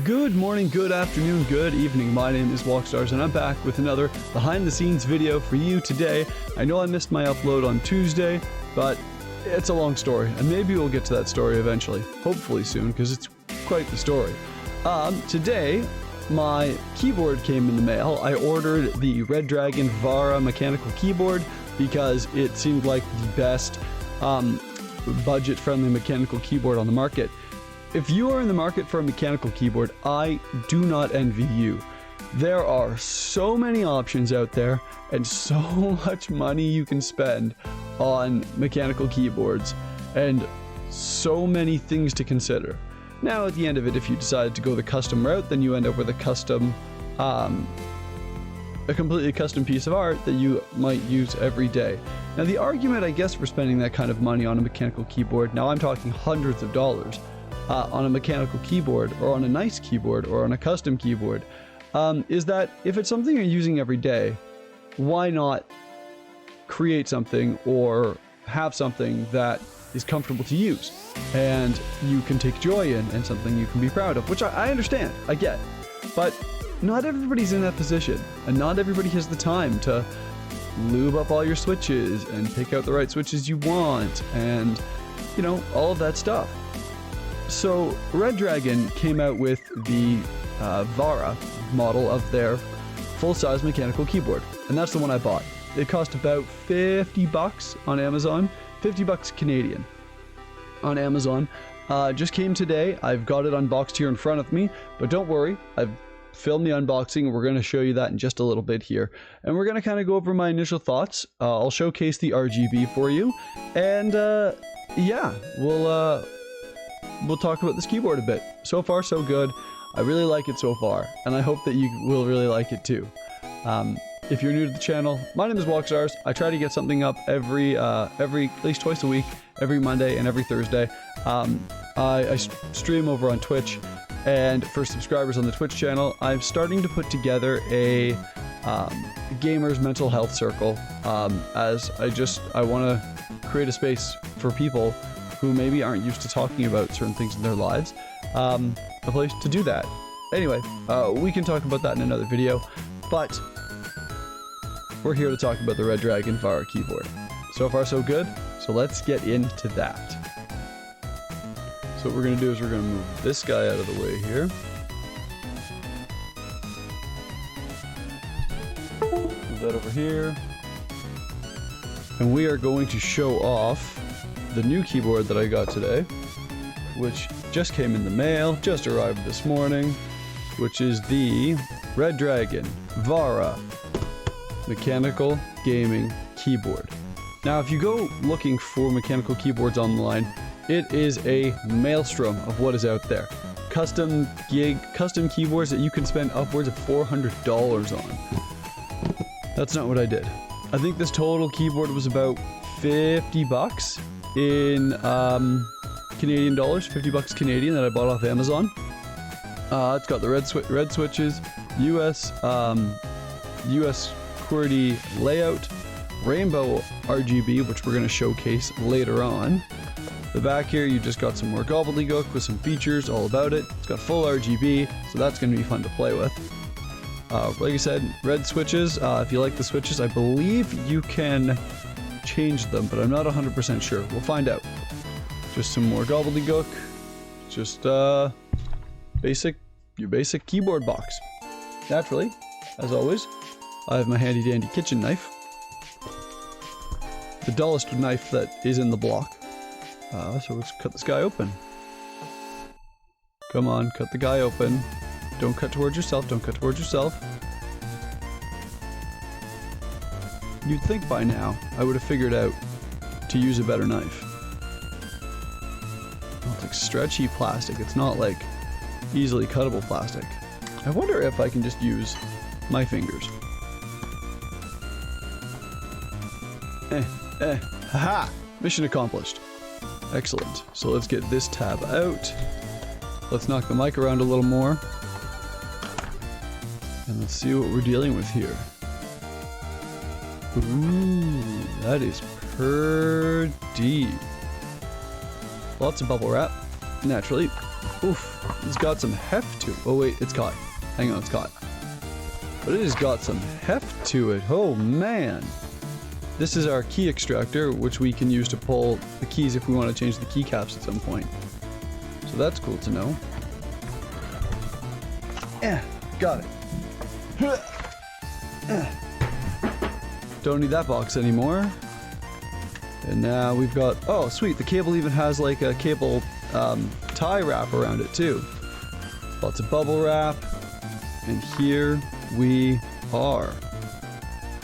Good morning, good afternoon, good evening. My name is Walkstars and I'm back with another behind the scenes video for you today. I know I missed my upload on Tuesday, but it's a long story and maybe we'll get to that story eventually. Hopefully soon, because it's quite the story. Today, my keyboard came in the mail. I ordered the Red Dragon Vara mechanical keyboard because it seemed like the best budget-friendly mechanical keyboard on the market. If you are in the market for a mechanical keyboard, I do not envy you. There are so many options out there and so much money you can spend on mechanical keyboards and so many things to consider. Now at the end of it, if you decide to go the custom route, then you end up with a custom, a completely custom piece of art that you might use every day. Now the argument, I guess, for spending that kind of money on a mechanical keyboard, now I'm talking hundreds of dollars, on a mechanical keyboard or on a nice keyboard or on a custom keyboard, is that if it's something you're using every day, why not create something or have something that is comfortable to use and you can take joy in and something you can be proud of, which I understand, I get, but not everybody's in that position and not everybody has the time to lube up all your switches and pick out the right switches you want and, you know, all of that stuff. So Red Dragon came out with the Vara model of their full-size mechanical keyboard, and that's the one I bought. It cost about $50 on Amazon, $50 Canadian on Amazon. Just came today. I've got it unboxed here in front of me, but don't worry, I've filmed the unboxing. We're going to show you that in just a little bit here, and we're going to kind of go over my initial thoughts. I'll showcase the RGB for you, and yeah, we'll talk about this keyboard a bit. So far, so good. I really like it so far, and I hope that you will really like it too. If you're new to the channel, my name is Walkstars. I try to get something up every at least twice a week, every Monday and every Thursday. I stream over on Twitch, and for subscribers on the Twitch channel, I'm starting to put together a gamers mental health circle, as I want to create a space for people who maybe aren't used to talking about certain things in their lives, a place to do that. Anyway, we can talk about that in another video, but we're here to talk about the Red Dragon Vara keyboard. So far so good, so let's get into that. So what we're going to do is we're going to move this guy out of the way here. Move that over here. And we are going to show off the new keyboard that I got today, which just came in the mail, just arrived this morning, which is the Red Dragon Vara mechanical gaming keyboard. Now, if you go looking for mechanical keyboards online, it is a maelstrom of what is out there. Custom keyboards that you can spend upwards of $400 on. That's not what I did. I think this total keyboard was about $50 in Canadian dollars, $50 Canadian, that I bought off Amazon. It's got the red switches, US QWERTY layout, rainbow RGB, which we're going to showcase later on. The back here, you just got some more gobbledygook with some features all about it. It's got full RGB, so that's going to be fun to play with. Like I said, red switches. If you like the switches, I believe you can change them, but I'm not 100% sure. We'll find out. Just some more gobbledygook. Just your basic keyboard box. Naturally, as always, I have my handy dandy kitchen knife. The dullest knife that is in the block. So let's cut this guy open. Come on, cut the guy open. Don't cut towards yourself, don't cut towards yourself. You'd think by now I would have figured out to use a better knife. Oh, it's like stretchy plastic. It's not like easily cuttable plastic. I wonder if I can just use my fingers. Haha! Mission accomplished. Excellent. So let's get this tab out. Let's knock the mic around a little more. And let's see what we're dealing with here. Ooh, that is pretty. Lots of bubble wrap, naturally. Oof, it's got some heft to it. Oh wait, it's caught. Hang on, it's caught. But it has got some heft to it. Oh man. This is our key extractor, which we can use to pull the keys if we want to change the keycaps at some point. So that's cool to know. Yeah, got it. Don't need that box anymore. And now we've got, oh sweet, the cable even has like a cable tie wrap around it too. Lots of bubble wrap. And here we are.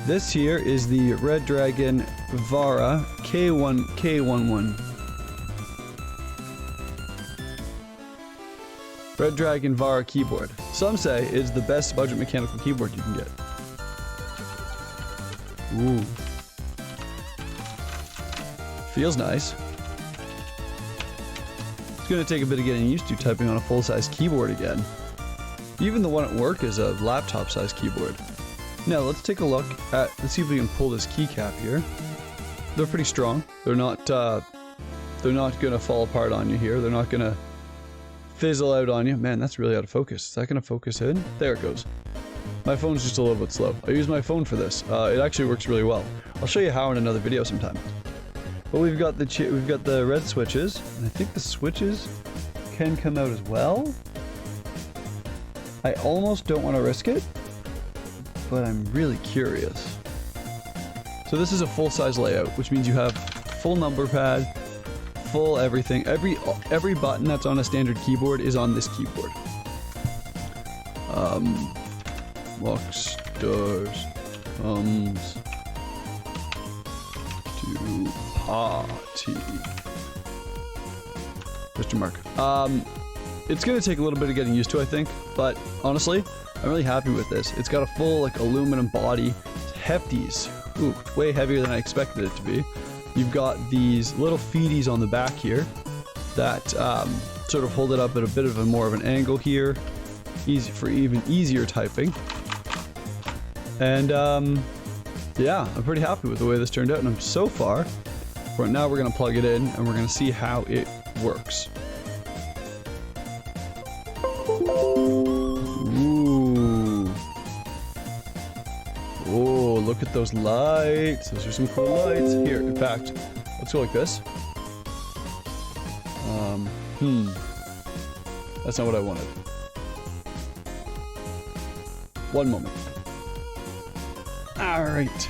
This here is the Red Dragon Vara K11. Red Dragon Vara keyboard. Some say it's the best budget mechanical keyboard you can get. Ooh. Feels nice. It's gonna take a bit of getting used to typing on a full-size keyboard again. Even the one at work is a laptop-sized keyboard. Now let's take a look at, let's see if we can pull this keycap here. They're pretty strong. They're not gonna fall apart on you here. They're not gonna fizzle out on you. Man, that's really out of focus. Is that gonna focus in? There it goes. My phone's just a little bit slow. I use my phone for this. It actually works really well. I'll show you how in another video sometime. But we've got the red switches, and I think the switches can come out as well. I almost don't want to risk it, but I'm really curious. So this is a full-size layout, which means you have full number pad, full everything. Every button that's on a standard keyboard is on this keyboard. Rockstars comes to party. Question mark. It's gonna take a little bit of getting used to, I think, but honestly, I'm really happy with this. It's got a full like aluminum body. It's hefties. Ooh, way heavier than I expected it to be. You've got these little feeties on the back here that sort of hold it up at a bit of a more of an angle here, easy for even easier typing. And yeah, I'm pretty happy with the way this turned out, and I'm so far. Right now we're gonna plug it in and we're gonna see how it works. Ooh. Oh, look at those lights. Those are some cool lights. Here, in fact, let's go like this. That's not what I wanted. One moment. Alright.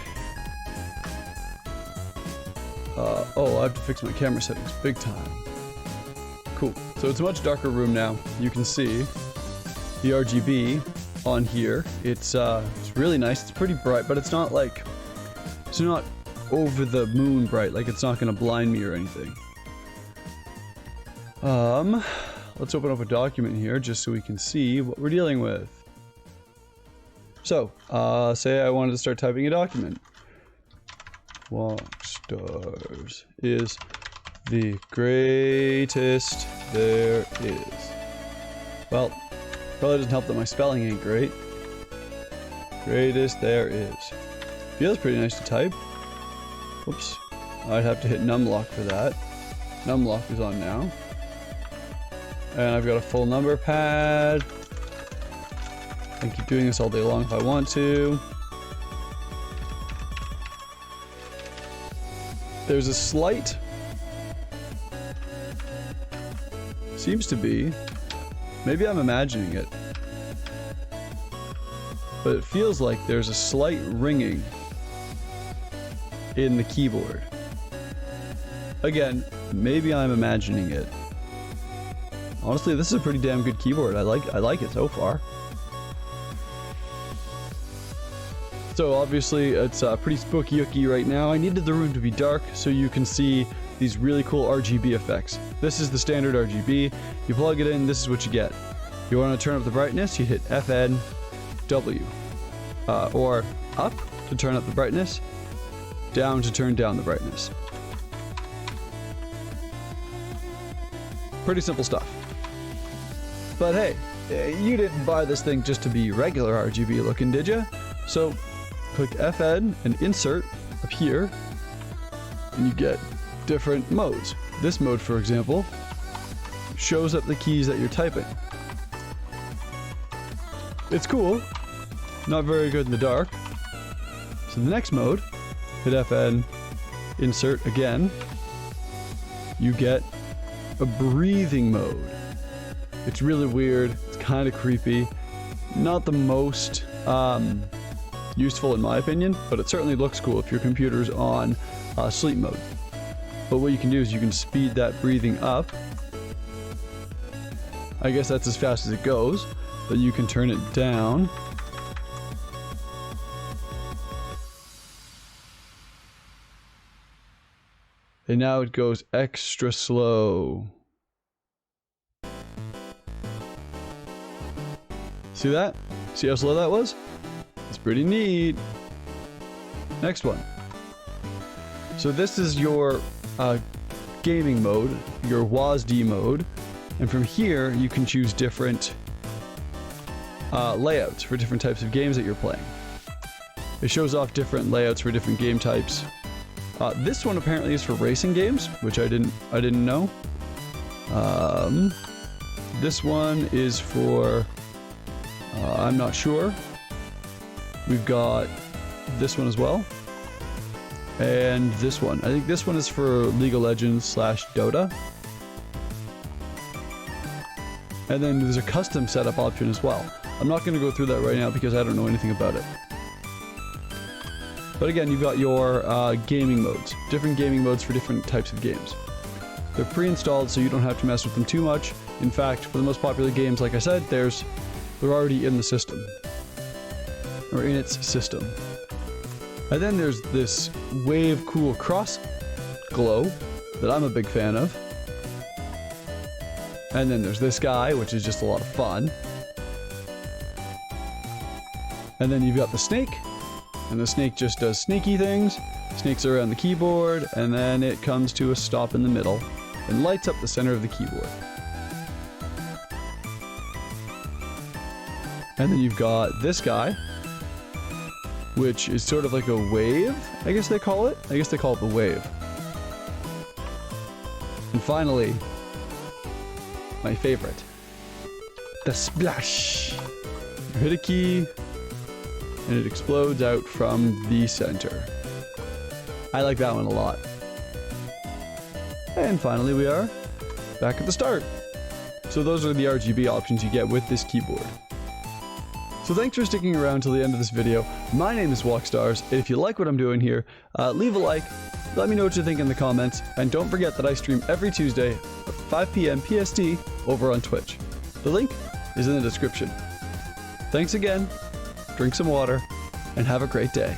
Oh, I have to fix my camera settings big time. Cool. So it's a much darker room now. You can see the RGB on here. It's really nice. It's pretty bright, but it's not like, it's not over the moon bright. Like it's not gonna blind me or anything. Let's open up a document here just so we can see what we're dealing with. So, say I wanted to start typing a document. Rockstars is the greatest there is. Well, probably doesn't help that my spelling ain't great. Greatest there is. Feels pretty nice to type. Whoops. I'd have to hit numlock for that. Numlock is on now. And I've got a full number pad. I can keep doing this all day long if I want to. There's a slight, seems to be, maybe I'm imagining it, but it feels like there's a slight ringing in the keyboard. Again, maybe I'm imagining it. Honestly, this is a pretty damn good keyboard. I like it so far. So obviously it's pretty spooky-ooky right now. I needed the room to be dark so you can see these really cool RGB effects. This is the standard RGB. You plug it in, this is what you get. You want to turn up the brightness, you hit FN W. Or up to turn up the brightness, down to turn down the brightness. Pretty simple stuff. But hey, you didn't buy this thing just to be regular RGB looking, did you? So click FN and insert up here, and you get different modes. This mode, for example, shows up the keys that you're typing. It's cool. Not very good in the dark. So the next mode, hit FN, insert again. You get a breathing mode. It's really weird. It's kind of creepy. Not the most useful in my opinion, but it certainly looks cool if your computer's on sleep mode. But what you can do is you can speed that breathing up. I guess that's as fast as it goes, but you can turn it down. And now it goes extra slow. See that? See how slow that was? It's pretty neat. Next one. So this is your gaming mode, your WASD mode. And from here, you can choose different layouts for different types of games that you're playing. It shows off different layouts for different game types. This one apparently is for racing games, which I didn't know. This one is for I'm not sure. We've got this one as well, and this one. I think this one is for League of Legends / Dota. And then there's a custom setup option as well. I'm not going to go through that right now because I don't know anything about it. But again, you've got your gaming modes. Different gaming modes for different types of games. They're pre-installed, so you don't have to mess with them too much. In fact, for the most popular games, like I said, they're already in the system. Or in its system. And then there's this Wave Cool Cross Glow that I'm a big fan of. And then there's this guy, which is just a lot of fun. And then you've got the snake. And the snake just does sneaky things. Snakes around the keyboard, and then it comes to a stop in the middle and lights up the center of the keyboard. And then you've got this guy, which is sort of like a wave, I guess they call it. I guess they call it the wave. And finally, my favorite, the splash. You hit a key, and it explodes out from the center. I like that one a lot. And finally we are back at the start. So those are the RGB options you get with this keyboard. So thanks for sticking around till the end of this video. My name is Walkstars, and if you like what I'm doing here, leave a like, let me know what you think in the comments, and don't forget that I stream every Tuesday at 5 p.m. P.S.T. over on Twitch. The link is in the description. Thanks again, drink some water, and have a great day.